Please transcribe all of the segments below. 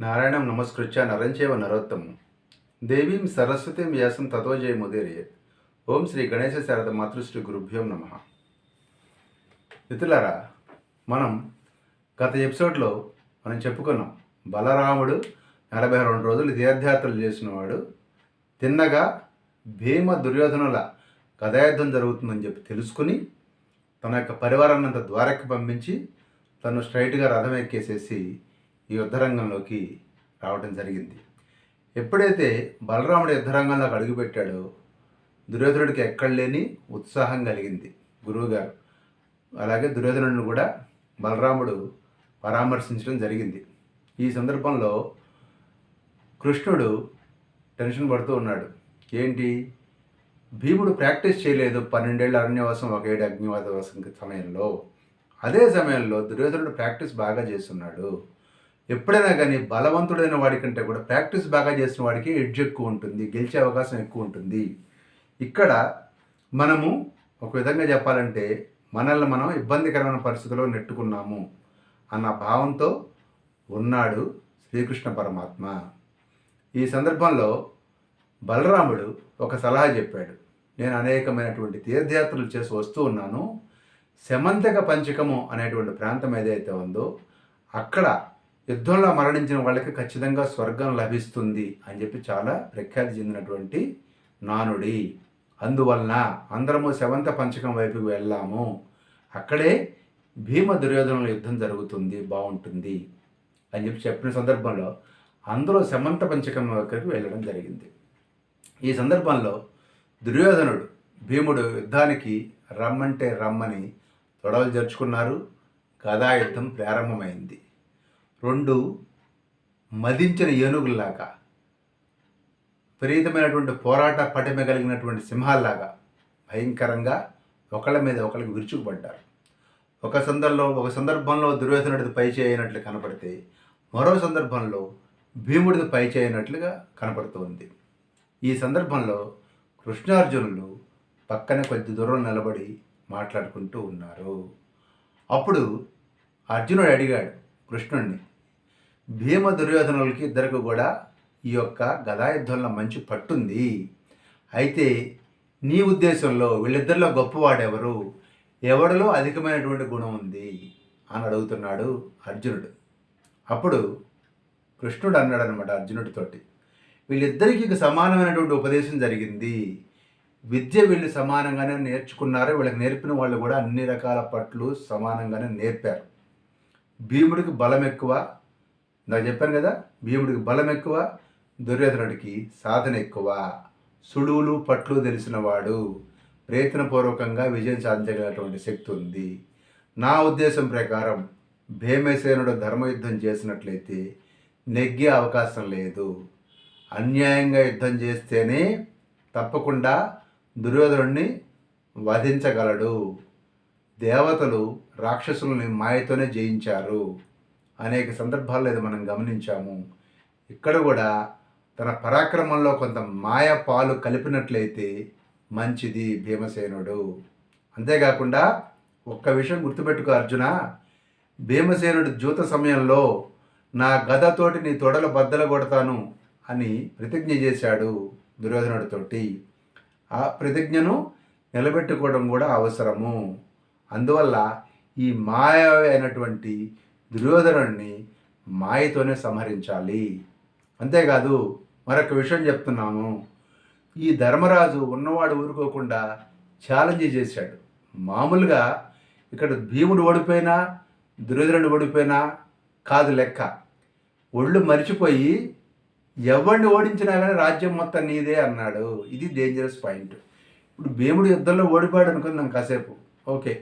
నారాయణం నమస్కృత్య నరంచేవ నరోత్తమం దేవీం సరస్వతీం వ్యాసం తతో జయముదీరయేత్. ఓం శ్రీ గణేశ శారద మాతృశ్రీ గురుభ్యో నమ. మిత్రులారా, మనం గత ఎపిసోడ్లో చెప్పుకున్నాం, బలరాముడు 42 రోజులు తీర్థయాత్రలు చేసినవాడు తిన్నగా భీమ దుర్యోధనుల గదాయుద్ధం జరుగుతుందని చెప్పి తెలుసుకుని తన యొక్క పరివారాన్నంత ద్వారకి పంపించి తను స్ట్రైట్గా రథం ఎక్కేసేసి ఈ యుద్ధరంగంలోకి రావడం జరిగింది. ఎప్పుడైతే బలరాముడు యుద్ధరంగంలోకి అడుగుపెట్టాడో దుర్యోధనుడికి ఎక్కడ లేని ఉత్సాహం కలిగింది. గురువుగారు అలాగే దుర్యోధనుడిని కూడా బలరాముడు పరామర్శించడం జరిగింది. ఈ సందర్భంలో కృష్ణుడు టెన్షన్ పడుతూ ఉన్నాడు. ఏంటి, భీముడు ప్రాక్టీస్ చేయలేదు 12 ఏళ్ళ అరణ్యవాసం, 1 ఏడు అగ్నివాసవాసం సమయంలో. అదే సమయంలో దుర్యోధనుడు ప్రాక్టీస్ బాగా చేస్తున్నాడు. ఎప్పుడైనా కానీ బలవంతుడైన వాడికంటే కూడా ప్రాక్టీస్ బాగా చేసిన వాడికి ఎడ్జ్ ఎక్కువ ఉంటుంది, గెలిచే అవకాశం ఎక్కువ ఉంటుంది. ఇక్కడ మనము ఒక విధంగా చెప్పాలంటే మనల్ని మనం ఇబ్బందికరమైన పరిస్థితుల్లో నెట్టుకున్నాము అన్న భావంతో ఉన్నాడు శ్రీకృష్ణ పరమాత్మ. ఈ సందర్భంలో బలరాముడు ఒక సలహా చెప్పాడు. నేను అనేకమైనటువంటి తీర్థయాత్రలు చేసి వస్తూ ఉన్నాను. శమంతక పంచకము అనేటువంటి ప్రాంతం ఏదైతే ఉందో అక్కడ యుద్ధంలో మరణించిన వాళ్ళకి ఖచ్చితంగా స్వర్గం లభిస్తుంది అని చెప్పి చాలా ప్రఖ్యాతి చెందినటువంటి నానుడి. అందువలన అందరము శమంత పంచకం వైపుకి వెళ్ళాము, అక్కడే భీమ దుర్యోధనుల యుద్ధం జరుగుతుంది, బాగుంటుంది అని చెప్పిన సందర్భంలో అందరూ శమంత పంచకం దగ్గరికి వెళ్ళడం జరిగింది. ఈ సందర్భంలో దుర్యోధనుడు భీముడు యుద్ధానికి రమ్మంటే రమ్మని తొడవలు జరుచుకున్నారు. గదాయుద్ధం ప్రారంభమైంది. 2 మదించిన ఏనుగుల్లాగా, విపరీతమైనటువంటి పోరాట పటిమ కలిగినటువంటి సింహాల్లాగా భయంకరంగా ఒకళ్ళ మీద ఒకరికి విరుచుకుపడ్డారు. ఒక సందర్భంలో దుర్యోధనుడిది పై చేయనట్లు కనపడితే మరో సందర్భంలో భీముడిది పై చేయనట్లుగా కనపడుతుంది. ఈ సందర్భంలో కృష్ణార్జునులు పక్కన కొద్ది దూరం నిలబడి మాట్లాడుకుంటూ ఉన్నారు. అప్పుడు అర్జునుడు అడిగాడు కృష్ణుడిని, భీమ దుర్యోధనులకి ఇద్దరికి కూడా ఈ యొక్క గదాయుద్ధంలో మంచి పట్టుంది, అయితే నీ ఉద్దేశంలో వీళ్ళిద్దరిలో గొప్పవాడెవరు, ఎవడిలో అధికమైనటువంటి గుణం ఉంది అని అడుగుతున్నాడు అర్జునుడు. అప్పుడు కృష్ణుడు అన్నాడు అనమాట అర్జునుడితోటి, వీళ్ళిద్దరికీ సమానమైనటువంటి ఉపదేశం జరిగింది. విద్య వీళ్ళు సమానంగానే నేర్చుకున్నారు, వీళ్ళకి నేర్పిన వాళ్ళు కూడా అన్ని రకాల పట్లు సమానంగానే నేర్పారు. భీముడికి బలం ఎక్కువ, నాకు చెప్పాను కదా, భీముడికి బలం ఎక్కువ, దుర్యోధనుడికి సాధన ఎక్కువ. సుడువులు పట్లు తెలిసినవాడు, ప్రయత్నపూర్వకంగా విజయం సాధించగలిగినటువంటి శక్తి ఉంది. నా ఉద్దేశం ప్రకారం భీమసేనుడు ధర్మయుద్ధం చేసినట్లయితే నెగ్గే అవకాశం లేదు. అన్యాయంగా యుద్ధం చేస్తేనే తప్పకుండా దుర్యోధనుడిని వధించగలడు. దేవతలు రాక్షసుల్ని మాయతోనే జయించారు. అనేక సందర్భాల్లో ఇది మనం గమనించాము. ఇక్కడ కూడా తన పరాక్రమంలో కొంత మాయ పాలు కలిపినట్లయితే మంచిది భీమసేనుడు. అంతేకాకుండా ఒక్క విషయం గుర్తుపెట్టుకో అర్జున, భీమసేనుడు జూత సమయంలో నా గదతోటి నీ తొడల బద్దలు కొడతాను అని ప్రతిజ్ఞ చేశాడు దుర్యోధనుడితోటి. ఆ ప్రతిజ్ఞను నిలబెట్టుకోవడం కూడా అవసరము. అందువల్ల ఈ మాయ అయినటువంటి దుర్యోధనుడిని మాయతోనే సంహరించాలి. అంతేకాదు మరొక విషయం చెప్తున్నాము, ఈ ధర్మరాజు ఉన్నవాడు ఊరుకోకుండా ఛాలెంజ్ చేశాడు. మామూలుగా ఇక్కడ భీముడు ఓడిపోయినా దుర్యోధనుడు ఓడిపోయినా కాదు లెక్క, ఒళ్ళు మరిచిపోయి ఎవరిని ఓడించినా కానీ రాజ్యం మొత్తం నీదే అన్నాడు. ఇది డేంజరస్ పాయింట్. ఇప్పుడు భీముడు యుద్ధంలో ఓడిపోయాడు అనుకుందాం కాసేపు, ఓకే,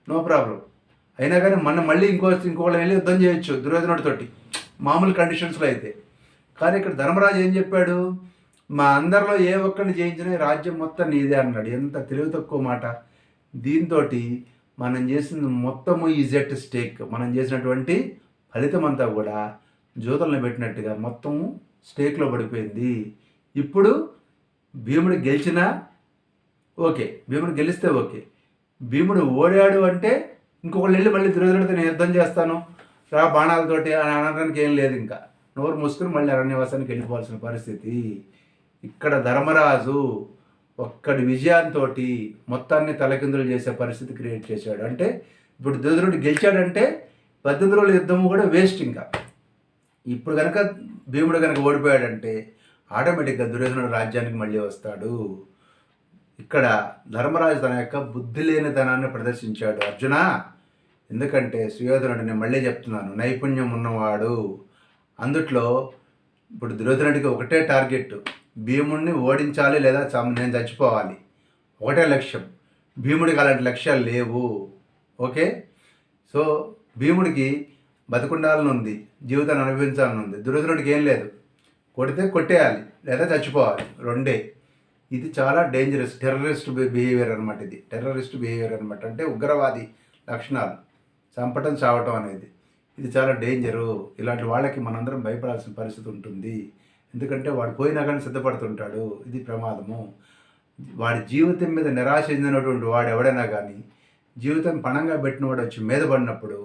నో ప్రాబ్లం. అయినా కానీ మళ్ళీ ఇంకోళ్ళని వెళ్ళి యుద్ధం చేయొచ్చు దుర్యోధనుడితోటి మామూలు కండిషన్స్లో అయితే. కానీ ఇక్కడ ధర్మరాజు ఏం చెప్పాడు, మా అందరిలో ఏ ఒక్కరిని జయించినా రాజ్యం మొత్తం నీదే అన్నాడు. ఎంత తెలివి తక్కువ మాట. దీంతో మనం చేసిన మొత్తము ఈజ్ ఎట్ స్టేక్. మనం చేసినటువంటి ఫలితం అంతా కూడా జూతలను పెట్టినట్టుగా మొత్తము స్టేక్లో పడిపోయింది. ఇప్పుడు భీముడు గెలిచినా ఓకే, భీముడు గెలిస్తే ఓకే, భీముడు ఓడాడు అంటే ఇంకొకళ్ళు వెళ్ళి మళ్ళీ దుర్యోధనుడితో నేను యుద్ధం చేస్తాను రా బాణాలతోటి అని అనడానికి ఏం లేదు. ఇంకా నోరు మూసుకుని మళ్ళీ అరణ్యవాసానికి వెళ్ళిపోవాల్సిన పరిస్థితి. ఇక్కడ ధర్మరాజు ఒక్కడి విజయంతో మొత్తాన్ని తలకిందులు చేసే పరిస్థితి క్రియేట్ చేశాడు. అంటే ఇప్పుడు దుర్యోధనుడు గెలిచాడంటే 18 రోజుల యుద్ధము కూడా వేస్ట్. ఇంకా ఇప్పుడు కనుక భీముడు కనుక ఓడిపోయాడంటే ఆటోమేటిక్గా దుర్యోధనుడు రాజ్యానికి మళ్ళీ వస్తాడు. ఇక్కడ ధర్మరాజు తన యొక్క బుద్ధి లేనితనాన్ని ప్రదర్శించాడు. అర్జున, ఎందుకంటే సుయోధనుడు, నేను మళ్ళీ చెప్తున్నాను, నైపుణ్యం ఉన్నవాడు. అందుట్లో ఇప్పుడు దుర్యోధనుడికి ఒకటే టార్గెట్, భీముడిని ఓడించాలి లేదా నేను చచ్చిపోవాలి, ఒకటే లక్ష్యం. భీముడికి అలాంటి లక్ష్యాలు లేవు. ఓకే, సో భీముడికి బతికుండాలని ఉంది, జీవితాన్ని అనుభవించాలని ఉంది. దుర్యోధనుడికి ఏం లేదు, కొడితే కొట్టేయాలి లేదా చచ్చిపోవాలి, రెండే. ఇది చాలా డేంజరస్ టెర్రరిస్ట్ బిహేవియర్ అనమాట. ఇది టెర్రరిస్ట్ బిహేవియర్ అనమాట. అంటే ఉగ్రవాది లక్షణాలు, చంపటం చావటం అనేది. ఇది చాలా డేంజరు. ఇలాంటి వాళ్ళకి మనందరం భయపడాల్సిన పరిస్థితి ఉంటుంది. ఎందుకంటే వాడు పోయినా కానీ సిద్ధపడుతుంటాడు. ఇది ప్రమాదము. వాడి జీవితం మీద నిరాశ చెందినటువంటి వాడు ఎవడైనా కానీ, జీవితం పణంగా పెట్టిన వాడు వచ్చి మీద పడినప్పుడు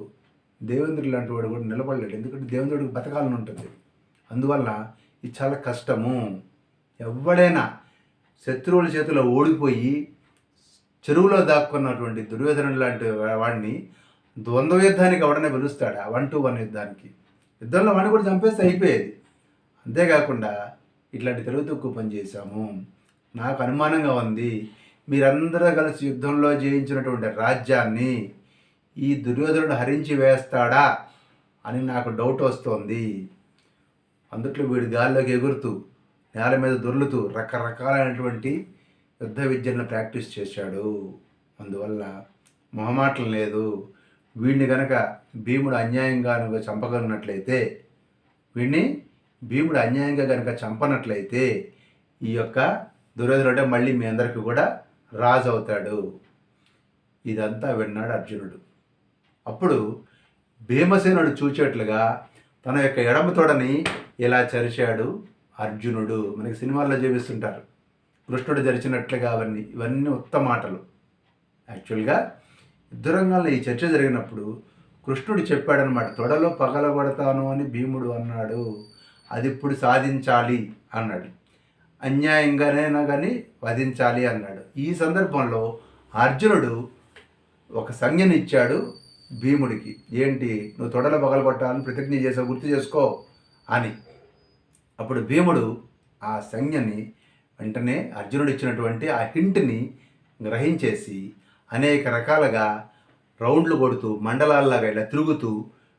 దేవేంద్రుడు లాంటి వాడు కూడా నిలబడలేడు. ఎందుకంటే దేవేంద్రుడికి బతకాలని ఉంటుంది. అందువల్ల ఇది చాలా కష్టము. ఎవడైనా శత్రువుల చేతిలో ఓడిపోయి చెరువులో దాక్కున్నటువంటి దుర్యోధనుడు లాంటి వాడిని ద్వంద్వ యుద్ధానికి ఎవడనే పిలుస్తాడా? 1-1 యుద్ధానికి. యుద్ధంలో వాడిని కూడా చంపేస్తే అయిపోయేది. అంతేకాకుండా ఇట్లాంటి తెలుగు తక్కువ పని చేశాము. నాకు అనుమానంగా ఉంది, మీరందరూ కలిసి యుద్ధంలో జయించినటువంటి రాజ్యాన్ని ఈ దుర్యోధనుడు హరించి వేస్తాడా అని నాకు డౌట్ వస్తోంది. అందుట్లో వీడు గాల్లోకి ఎగురుతూ, నేల మీద దొర్లుతూ రకరకాలైనటువంటి యుద్ధ విద్యలను ప్రాక్టీస్ చేశాడు. అందువల్ల మొహమాటం లేదు. వీడిని కనుక భీముడు అన్యాయంగా చంపగలిగినట్లయితే, భీముడు అన్యాయంగా కనుక చంపనట్లయితే ఈ యొక్క దుర్యోధనుడే మళ్ళీ మీ అందరికీ కూడా రాజు అవుతాడు. ఇదంతా విన్నాడు అర్జునుడు. అప్పుడు భీమసేనుడు చూచేట్లుగా తన యొక్క ఎడమ తొడని ఇలా చరిచాడు అర్జునుడు. మనకి సినిమాల్లో చూపిస్తుంటారు కృష్ణుడు చరిచినట్లుగా. ఇవన్నీ ఉత్తమ మాటలు. యాక్చువల్గా యుద్ధరంగంలో ఈ చర్చ జరిగినప్పుడు కృష్ణుడు చెప్పాడనమాట, తొడలో పగలగొడతాను అని భీముడు అన్నాడు, అది ఇప్పుడు సాధించాలి అన్నాడు. అన్యాయంగానైనా కానీ వధించాలి అన్నాడు. ఈ సందర్భంలో అర్జునుడు ఒక సంజ్ఞని ఇచ్చాడు భీముడికి. ఏంటి, నువ్వు తొడలో పగలగొట్టాలని ప్రతిజ్ఞ చేసావు, గుర్తు చేసుకో అని. అప్పుడు భీముడు ఆ సంజ్ఞని వెంటనే అర్జునుడు ఇచ్చినటువంటి ఆ హింట్ని గ్రహించేసి అనేక రకాలుగా రౌండ్లు కొడుతూ మండలాల్లాగా ఇలా తిరుగుతూ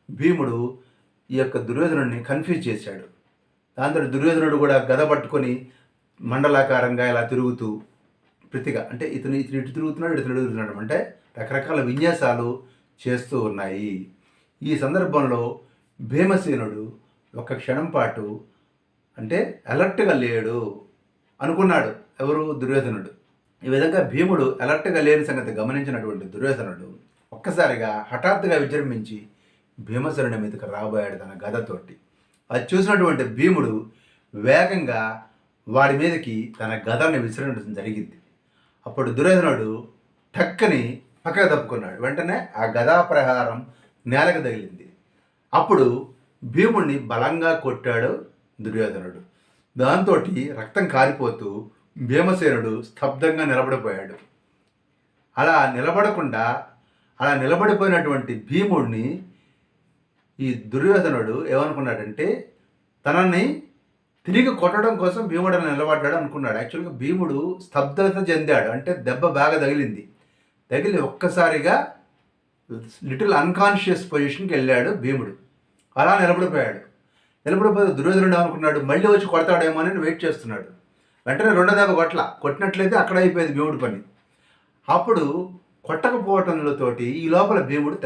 భీముడు ఈ యొక్క దుర్యోధనుడిని కన్ఫ్యూజ్ చేశాడు. దాంతో దుర్యోధనుడు కూడా గద పట్టుకొని మండలాకారంగా ఇలా తిరుగుతూ ప్రతిగా, అంటే ఇతను ఇటు తిరుగుతున్నాడు, ఇటు తిరుగుతున్నాడు, అంటే రకరకాల విన్యాసాలు చేస్తూ ఉన్నాయి. ఈ సందర్భంలో భీమసేనుడు ఒక క్షణం పాటు అంటే అలర్ట్గా లేడు అనుకున్నాడు. ఎవరు? దుర్యోధనుడు. ఈ విధంగా భీముడు అలర్ట్గా లేని సంగతి గమనించినటువంటి దుర్యోధనుడు ఒక్కసారిగా హఠాత్తుగా విజృంభించి భీమసేనుడి మీదకి రాబోయాడు తన గదతోటి. అది చూసినటువంటి భీముడు వేగంగా వాడి మీదకి తన గదని విసిరడం జరిగింది. అప్పుడు దుర్యోధనుడు టక్కని పక్కకు తప్పుకున్నాడు. వెంటనే ఆ గదా ప్రహారం నేలకు తగిలింది. అప్పుడు భీముడిని బలంగా కొట్టాడు దుర్యోధనుడు. దాంతో రక్తం కారిపోతూ భీమసేనుడు స్తబ్దంగా నిలబడిపోయాడు. అలా నిలబడిపోయినటువంటి భీముడిని ఈ దుర్యోధనుడు ఏమనుకున్నాడంటే తనని తిరిగి కొట్టడం కోసం భీముడు నిలబడ్డాడు అనుకున్నాడు. యాక్చువల్గా భీముడు స్తబ్దత చెందాడు. అంటే దెబ్బ బాగా తగిలి ఒక్కసారిగా లిటిల్ అన్కాన్షియస్ పొజిషన్కి వెళ్ళాడు భీముడు. అలా నిలబడిపోతే దుర్యోధనుడు అనుకున్నాడు మళ్ళీ వచ్చి కొడతాడేమో అని వెయిట్ చేస్తున్నాడు. వెంటనే రెండో దెబ్బ కొట్టినట్లయితే అక్కడ అయిపోయేది భీముడి పని. అప్పుడు కొట్టకపోవటంతోటి ఈ లోపల భీముడు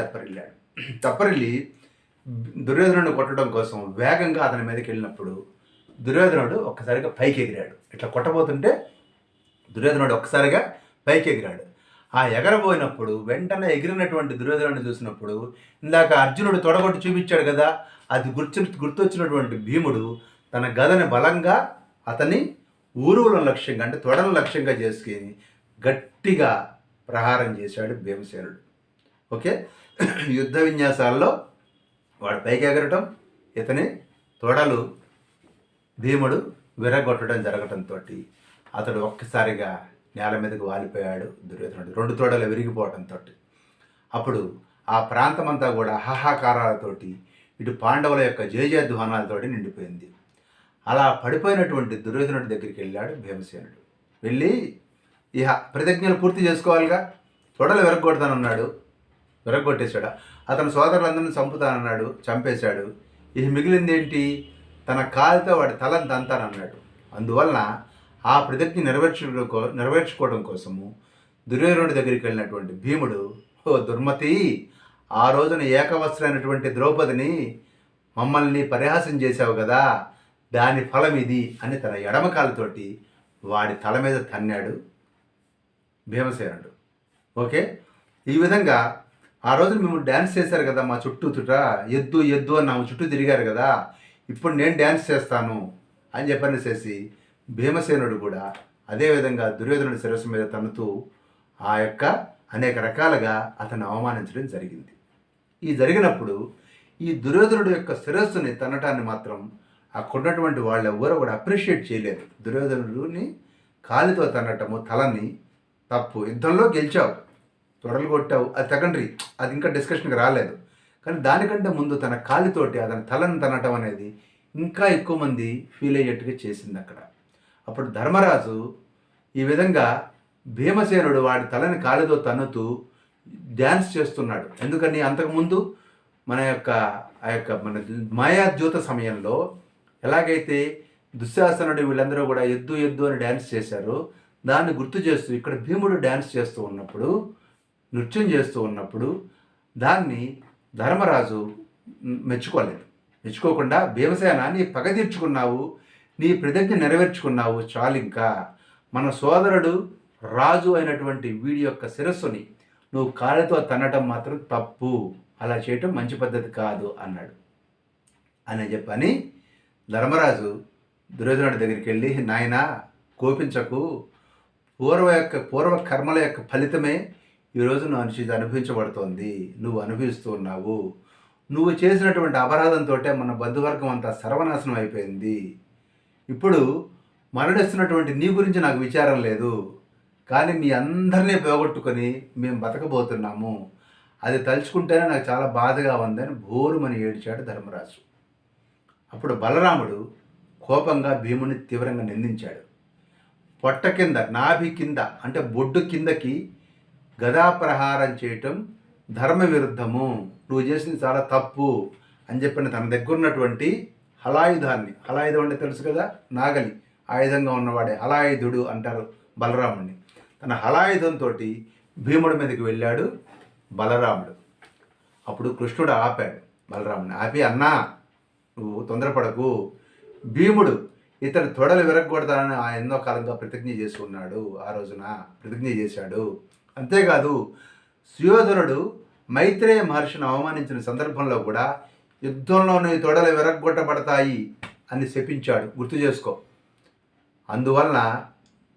తప్పరిల్లి దుర్యోధనుడు కొట్టడం కోసం వేగంగా అతని మీదకి వెళ్ళినప్పుడు దుర్యోధనుడు ఒక్కసారిగా పైకి ఎగిరాడు. ఇట్లా కొట్టబోతుంటే దుర్యోధనుడు ఒక్కసారిగా పైకి ఎగిరాడు. ఆ ఎగరబోయినప్పుడు వెంటనే ఎగిరినటువంటి దుర్యోధనుడిని చూసినప్పుడు ఇందాక అర్జునుడు తొడగొట్టి చూపించాడు కదా, అది గుర్తొచ్చినటువంటి భీముడు తన గదని బలంగా అతని ఊరువుల లక్ష్యంగా, అంటే తొడల లక్ష్యంగా చేసుకుని గట్టిగా ప్రహారం చేశాడు భీమసేనుడు. ఓకే, యుద్ధ విన్యాసాల్లో వాడు పైకి ఎగరటం, ఇతని తొడలు భీముడు విరగొట్టడం జరగటంతో అతడు ఒక్కసారిగా నేల మీదకి వాలిపోయాడు దుర్యోధనుడు, 2 తొడలు విరిగిపోవడంతో. అప్పుడు ఆ ప్రాంతమంతా కూడా హాహాకారాలతోటి, ఇటు పాండవుల యొక్క జయజయధ్వానాలతోటి నిండిపోయింది. అలా పడిపోయినటువంటి దుర్యోధనుడి దగ్గరికి వెళ్ళాడు భీమసేనుడు. వెళ్ళి ఇహ ప్రతిజ్ఞలు పూర్తి చేసుకోవాలిగా, తొడలు విరగొడతానన్నాడు, విరగొట్టేశాడు. అతని సోదరులందరినీ చంపుతానన్నాడు, చంపేశాడు. ఇక మిగిలింది ఏంటి? తన కాలితో వాడి తలను తంతానన్నాడు. అందువలన ఆ ప్రతిజ్ఞ నెరవేర్చుకోవడం కోసము దుర్యోధనుడి దగ్గరికి వెళ్ళినటువంటి భీముడు, ఓ దుర్మతి, ఆ రోజున ఏకవస్త్రైనటువంటి ద్రౌపదిని మమ్మల్ని పరిహాసం చేశావు కదా, దాని ఫలం ఇది అని తన ఎడమకాలతోటి వాడి తల మీద తన్నాడు భీమసేనుడు. ఓకే, ఈ విధంగా ఆ రోజు మేము డ్యాన్స్ చేశారు కదా మా చుట్టూతుట, ఎద్దు ఎద్దు అని నా చుట్టూ తిరిగారు కదా, ఇప్పుడు నేను డ్యాన్స్ చేస్తాను అని చెప్పనేసేసి భీమసేనుడు కూడా అదేవిధంగా దుర్యోధనుడి శిరస్సు మీద తన్నుతూ ఆ యొక్క అనేక రకాలుగా అతన్ని అవమానించడం జరిగింది. ఈ జరిగినప్పుడు ఈ దుర్యోధనుడి యొక్క శిరస్సుని తన్నటాన్ని మాత్రం అక్కడున్నటువంటి వాళ్ళు ఎవ్వరూ కూడా అప్రిషియేట్ చేయలేదు. దుర్యోధనుడిని కాలితో తన్నటము, తలని తప్పు. యుద్ధంలో గెలిచావు, తొడలు కొట్టావు, అది సెకండరీ, అది ఇంకా డిస్కషన్కి రాలేదు. కానీ దానికంటే ముందు తన కాలితోటి అతని తలను తనటం అనేది ఇంకా ఎక్కువ మంది ఫీల్ అయ్యేట్టుగా చేసింది అక్కడ. అప్పుడు ధర్మరాజు ఈ విధంగా భీమసేనుడు వాడి తలని కాలితో తన్నుతూ డ్యాన్స్ చేస్తున్నాడు. ఎందుకని అంతకుముందు మన మాయాద్యూత సమయంలో ఎలాగైతే దుశ్శాసనుడు వీళ్ళందరూ కూడా ఎద్దు ఎద్దు అని డ్యాన్స్ చేశారో దాన్ని గుర్తు చేస్తూ ఇక్కడ భీముడు డ్యాన్స్ చేస్తూ ఉన్నప్పుడు, నృత్యం చేస్తూ ఉన్నప్పుడు దాన్ని ధర్మరాజు మెచ్చుకోలేదు. మెచ్చుకోకుండా భీమసేన, నీ పగ తీర్చుకున్నావు, నీ ప్రతిజ్ఞ నెరవేర్చుకున్నావు, చాలు, ఇంకా మన సోదరుడు రాజు అయినటువంటి వీడి యొక్క శిరస్సుని నువ్వు కాళ్ళతో తన్నటం మాత్రం తప్పు, అలా చేయటం మంచి పద్ధతి కాదు అన్నాడు. అని చెప్పని ధర్మరాజు దుర్యోధనుడి దగ్గరికి వెళ్ళి, నాయనా కోపించకు, పూర్వ కర్మల యొక్క ఫలితమే ఈరోజు నువ్వు అనుభవించబడుతోంది, నువ్వు అనుభవిస్తూ ఉన్నావు. నువ్వు చేసినటువంటి అపరాధంతో మన బంధువర్గం అంతా సర్వనాశనం అయిపోయింది. ఇప్పుడు మరణిస్తున్నటువంటి నీ గురించి నాకు విచారం లేదు, కానీ మీ అందరినీ పోగొట్టుకొని మేము బతకబోతున్నాము, అది తలుచుకుంటేనే నాకు చాలా బాధగా ఉందని భోరుమని ఏడ్చాడు ధర్మరాజు. అప్పుడు బలరాముడు కోపంగా భీముని తీవ్రంగా నిందించాడు. పొట్ట కింద, నాభి కింద, అంటే బొడ్డు కిందకి గదాప్రహారం చేయటం ధర్మ విరుద్ధము, నువ్వు చేసింది చాలా తప్పు అని చెప్పిన తన దగ్గర ఉన్నటువంటి హలాయుధాన్ని, హలాయుధం అంటే తెలుసు కదా, నాగలి ఆయుధంగా ఉన్నవాడే హలాయుధుడు అంటారు బలరాముడిని. తన హలాయుధంతో భీముడి మీదకి వెళ్ళాడు బలరాముడు. అప్పుడు కృష్ణుడు ఆపాడు బలరాముడిని. ఆపి, అన్నా నువ్వు తొందరపడకు, భీముడు ఇతని తొడలు విరగకూడదని ఎన్నో కాలంగా ప్రతిజ్ఞ చేసి ఉన్నాడు, ఆ రోజున ప్రతిజ్ఞ చేశాడు. అంతేకాదు సుయోధనుడు మైత్రేయ మహర్షిని అవమానించిన సందర్భంలో కూడా యుద్ధంలోని తొడలు విరగొట్టబడతాయి అని శపించాడు, గుర్తు చేసుకో. అందువలన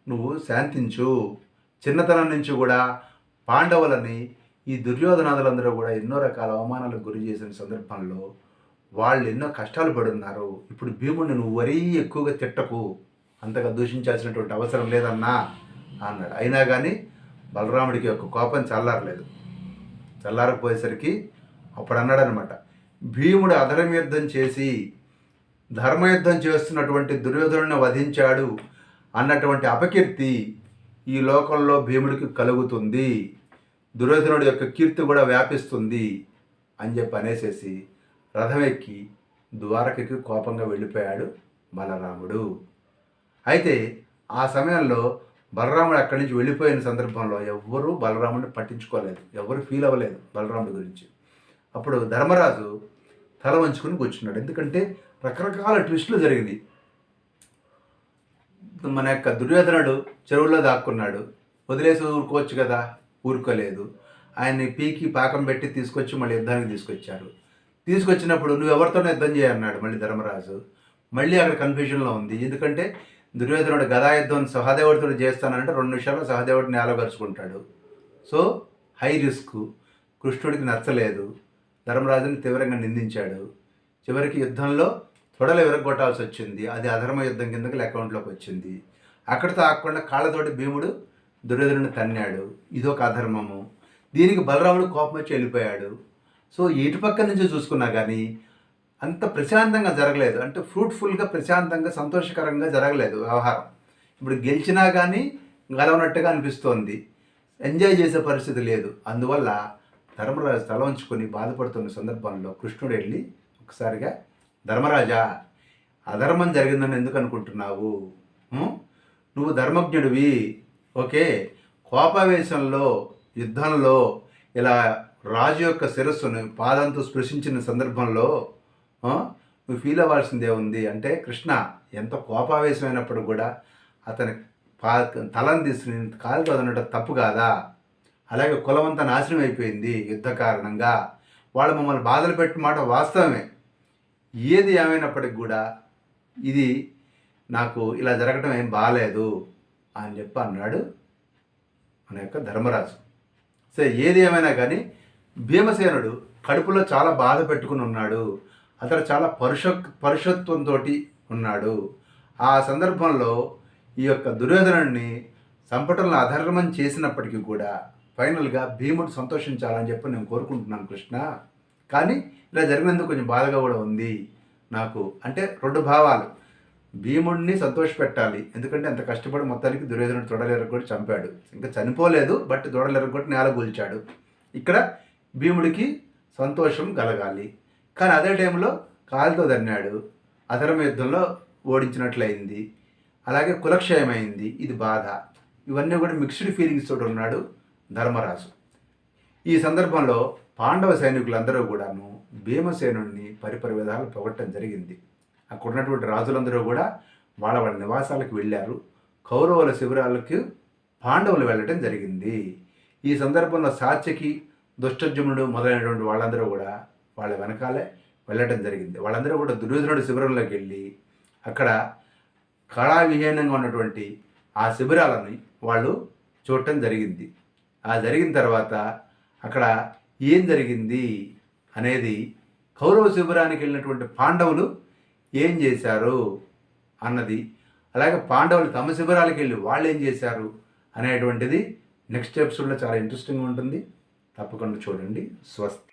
నువ్వు శాంతించు. చిన్నతనం నుంచి కూడా పాండవులని ఈ దుర్యోధనాదులందరూ కూడా ఎన్నో రకాల అవమానాలకు గురి చేసిన సందర్భంలో వాళ్ళు ఎన్నో కష్టాలు పడున్నారు. ఇప్పుడు భీముడిని నువ్వు మరీ ఎక్కువగా తిట్టకు, అంతగా దూషించాల్సినటువంటి అవసరం లేదన్నా అన్నాడు. అయినా కానీ బలరాముడికి యొక్క కోపం చల్లారలేదు. చల్లారకపోయేసరికి అప్పుడు అన్నాడనమాట, భీముడు అధర్మయుద్ధం చేసి ధర్మయుద్ధం చేస్తున్నటువంటి దుర్యోధనుడిని వధించాడు అన్నటువంటి అపకీర్తి ఈ లోకంలో భీముడికి కలుగుతుంది, దుర్యోధనుడి యొక్క కీర్తి కూడా వ్యాపిస్తుంది అని చెప్పి అనేసేసి రథం ఎక్కి ద్వారకకి కోపంగా వెళ్ళిపోయాడు బలరాముడు. అయితే ఆ సమయంలో బలరాముడు అక్కడి నుంచి వెళ్ళిపోయిన సందర్భంలో ఎవ్వరూ బలరాముడిని పట్టించుకోలేదు, ఎవరు ఫీల్ అవ్వలేదు బలరాముడి గురించి. అప్పుడు ధర్మరాజు తల వంచుకుని కూర్చున్నాడు. ఎందుకంటే రకరకాల ట్విస్టులు జరిగినాయి. మన యొక్క దుర్యోధనుడు చెరువుల్లో దాక్కున్నాడు, వదిలేసి ఊరుకోవచ్చు కదా, ఊరుకోలేదు. ఆయన్ని పీకి పాకం పెట్టి తీసుకొచ్చి మళ్ళీ యుద్ధానికి తీసుకొచ్చారు. తీసుకొచ్చినప్పుడు నువ్వు ఎవరితోనే యుద్ధం చేయన్నాడు మళ్ళీ ధర్మరాజు. మళ్ళీ అక్కడ కన్ఫ్యూజన్లో ఉంది. ఎందుకంటే దుర్యోధనుడు గదాయుద్ధం సహదేవుడితో చేస్తానంటే 2 నిమిషాల్లో సహదేవుడిని నేలగరుచుకుంటాడు. So high risk. కృష్ణుడికి నచ్చలేదు, ధర్మరాజుని తీవ్రంగా నిందించాడు. చివరికి యుద్ధంలో తొడలు విరగొట్టాల్సి వచ్చింది. అది అధర్మ యుద్ధం కిందకి అకౌంట్లోకి వచ్చింది. అక్కడితో ఆగకుండా కాళ్ళతోటి భీముడు దుర్యోధనుడిని తన్నాడు. ఇదొక అధర్మము. దీనికి బలరాముడు కోపం వచ్చి వెళ్ళిపోయాడు. సో ఇటు పక్క నుంచి చూసుకున్నా కానీ అంత ప్రశాంతంగా జరగలేదు. అంటే ఫ్రూట్ఫుల్గా ప్రశాంతంగా సంతోషకరంగా జరగలేదు వ్యవహారం. ఇప్పుడు గెలిచినా కానీ గెలవనట్టుగా అనిపిస్తోంది. ఎంజాయ్ చేసే పరిస్థితి లేదు. అందువల్ల ధర్మరాజు తల ఉంచుకొని బాధపడుతున్న సందర్భంలో కృష్ణుడు వెళ్ళి ఒకసారిగా, ధర్మరాజా, అధర్మం జరిగిందని ఎందుకు అనుకుంటున్నావు? నువ్వు ధర్మజ్ఞుడివి, ఓకే. కోపావేశంలో యుద్ధంలో ఇలా రాజు యొక్క శిరస్సును పాదంతో స్పృశించిన సందర్భంలో నువ్వు ఫీల్ అవ్వాల్సిందే ఉంది. అంటే కృష్ణ ఎంత కోపావేశమైనప్పుడు కూడా అతని తలను తీసుకుని కాలుతో అదనట తప్పు కాదా? అలాగే కులమంతా నాశనం అయిపోయింది యుద్ధ కారణంగా. వాళ్ళు మమ్మల్ని బాధలు పెట్టిన మాట వాస్తవమే. ఏది ఏమైనప్పటికి కూడా ఇది నాకు ఇలా జరగటం ఏం బాగాలేదు అని చెప్పి అన్నాడు మన యొక్క ధర్మరాజు. సో ఏది ఏమైనా కానీ భీమసేనుడు కడుపులో చాలా బాధ పెట్టుకుని ఉన్నాడు. అతడు చాలా పరుషత్వంతో ఉన్నాడు. ఆ సందర్భంలో ఈ యొక్క దుర్యోధనుడిని చంపటంలో అధర్మం చేసినప్పటికీ కూడా ఫైనల్గా భీముడు సంతోషించాలని చెప్పి నేను కోరుకుంటున్నాను కృష్ణ. కానీ ఇలా జరిగినందుకు కొంచెం బాధగా కూడా ఉంది నాకు. అంటే రెండు భావాలు. భీముడిని సంతోషపెట్టాలి, ఎందుకంటే అంత కష్టపడి మొత్తానికి దుర్యోధనుడు తొడలెరగొట్టి చంపాడు. ఇంకా చనిపోలేదు, బట్ తొడలెరగొట్టి నేల కూల్చాడు. ఇక్కడ భీముడికి సంతోషం కలగాలి. కానీ అదే టైంలో కాలుతో దన్నాడు, అధర్మ యుద్ధంలో ఓడించినట్లయింది. అలాగే కులక్షయమైంది, ఇది బాధ. ఇవన్నీ కూడా మిక్స్డ్ ఫీలింగ్స్ తోటి ఉన్నాడు ధర్మరాజు. ఈ సందర్భంలో పాండవ సైనికులందరూ కూడాను భీమసేనుడిని పరిపరి విధాలు పొగట్టడం జరిగింది. అక్కడ ఉన్నటువంటి రాజులందరూ కూడా వాళ్ళ వాళ్ళ నివాసాలకు వెళ్ళారు. కౌరవుల శిబిరాలకు పాండవులు వెళ్ళటం జరిగింది. ఈ సందర్భంలో సాత్యకి, దుష్టజుమ్నుడు మొదలైనటువంటి వాళ్ళందరూ కూడా వాళ్ళ వెనకాలే వెళ్ళటం జరిగింది. వాళ్ళందరూ కూడా దుర్యోధనుడి శిబిరంలోకి వెళ్ళి అక్కడ కళావిహీనంగా ఉన్నటువంటి ఆ శిబిరాలని వాళ్ళు చూడటం జరిగింది. ఆ జరిగిన తర్వాత అక్కడ ఏం జరిగింది అనేది, కౌరవ శిబిరానికి వెళ్ళినటువంటి పాండవులు ఏం చేశారు అన్నది, అలాగే పాండవులు తమ శిబిరాలకు వెళ్ళి వాళ్ళు ఏం చేశారు అనేటువంటిది నెక్స్ట్ ఎపిసోడ్లో చాలా ఇంట్రెస్టింగ్గా ఉంటుంది. తప్పకుండా చూడండి. స్వస్తి.